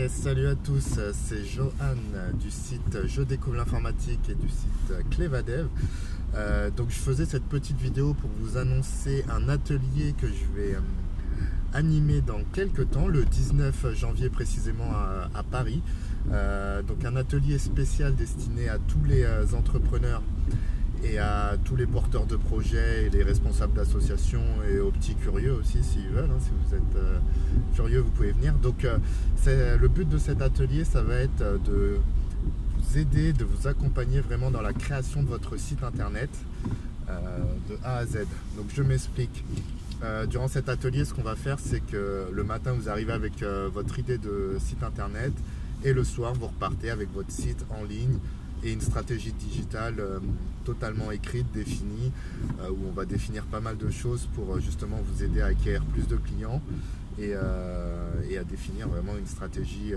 Salut à tous, c'est Johan du site Je découvre l'informatique et du site Clevadev. Donc je faisais cette petite vidéo pour vous annoncer un atelier que je vais animer dans quelques temps, le 19 janvier précisément à Paris. Donc un atelier spécial destiné à tous les entrepreneurs et à tous les porteurs de projets et les responsables d'associations et aux petits curieux aussi s'ils veulent, hein. Si vous êtes curieux, vous pouvez venir. Donc le but de cet atelier, ça va être de vous aider, de vous accompagner vraiment dans la création de votre site internet de A à Z. Donc je m'explique. Durant cet atelier, ce qu'on va faire, c'est que le matin vous arrivez avec votre idée de site internet et le soir vous repartez avec votre site en ligne et une stratégie digitale totalement écrite, définie, où on va définir pas mal de choses pour justement vous aider à acquérir plus de clients et à définir vraiment une stratégie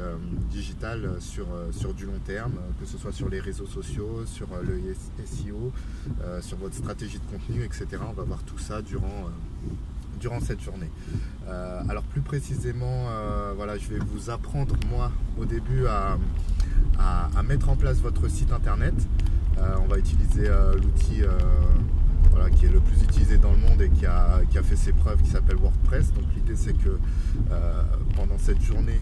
digitale sur du long terme, que ce soit sur les réseaux sociaux, sur le SEO, sur votre stratégie de contenu, etc. On va voir tout ça durant cette journée. Alors plus précisément, voilà, je vais vous apprendre moi au début à mettre en place votre site internet. On va utiliser l'outil voilà, qui est le plus utilisé dans le monde et qui a fait ses preuves, qui s'appelle WordPress. Donc l'idée c'est que pendant cette journée,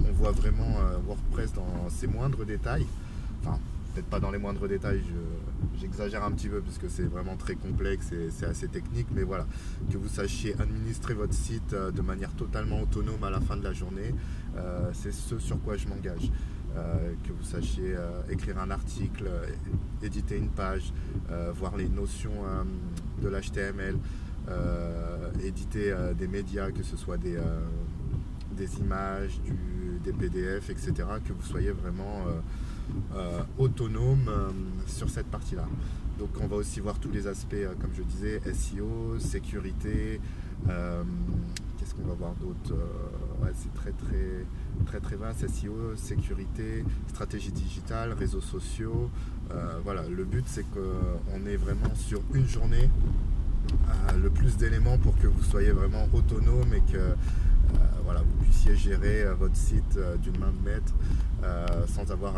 on voit vraiment WordPress dans ses moindres détails. Enfin, peut-être pas dans les moindres détails, j'exagère un petit peu parce que c'est vraiment très complexe et c'est assez technique, mais voilà, que vous sachiez administrer votre site de manière totalement autonome à la fin de la journée, c'est ce sur quoi je m'engage. Que vous sachiez écrire un article, éditer une page, voir les notions de l'HTML, éditer des médias, que ce soit des images, des PDF, etc. Que vous soyez vraiment autonome sur cette partie-là. Donc on va aussi voir tous les aspects, comme je disais, SEO, sécurité. Qu'est-ce qu'on va voir d'autre? Ouais, c'est très vaste. SEO, sécurité, stratégie digitale, réseaux sociaux. Voilà, le but c'est qu'on ait vraiment sur une journée le plus d'éléments pour que vous soyez vraiment autonome et que voilà, vous puissiez gérer votre site d'une main de maître sans avoir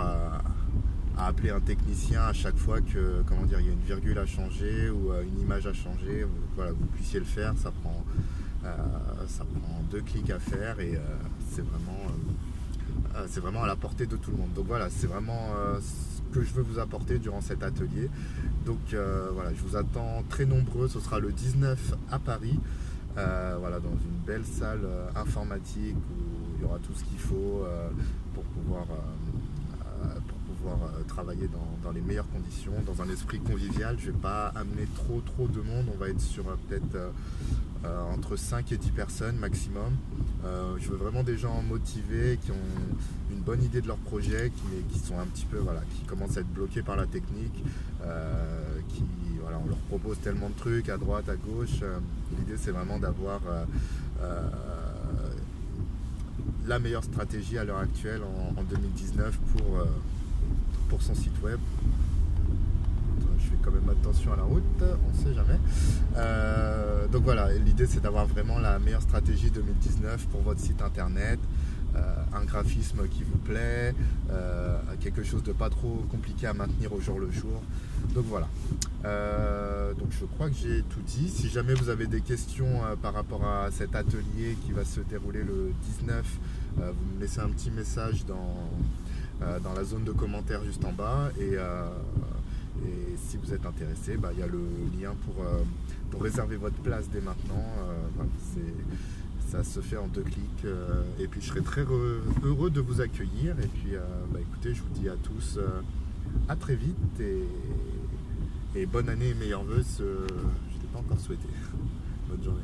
à appeler un technicien à chaque fois que, comment dire, il y a une virgule à changer ou une image à changer. Voilà, vous puissiez le faire, ça prend 2 clics à faire et c'est vraiment à la portée de tout le monde. Donc voilà, c'est vraiment ce que je veux vous apporter durant cet atelier. Donc voilà, je vous attends très nombreux. Ce sera le 19 à Paris, voilà, dans une belle salle informatique où il y aura tout ce qu'il faut pour pouvoir travailler dans les meilleures conditions, dans un esprit convivial. Je ne vais pas amener trop de monde, on va être sur peut-être entre 5 et 10 personnes maximum. Je veux vraiment des gens motivés, qui ont une bonne idée de leur projet, qui sont un petit peu, voilà, qui commencent à être bloqués par la technique, voilà, on leur propose tellement de trucs à droite, à gauche. L'idée c'est vraiment d'avoir la meilleure stratégie à l'heure actuelle en 2019 pour son site web. Je fais quand même attention à la route, on ne sait jamais. Donc voilà, l'idée c'est d'avoir vraiment la meilleure stratégie 2019 pour votre site internet, un graphisme qui vous plaît, quelque chose de pas trop compliqué à maintenir au jour le jour. Donc voilà, donc je crois que j'ai tout dit. Si jamais vous avez des questions par rapport à cet atelier qui va se dérouler le 19, vous me laissez un petit message dans la zone de commentaires juste en bas et si vous êtes intéressé, il y a le lien pour réserver votre place dès maintenant. Voilà, ça se fait en 2 clics et puis je serai très heureux de vous accueillir et puis écoutez, je vous dis à tous à très vite et bonne année et meilleurs vœux, je ne l'ai pas encore souhaité. Bonne journée.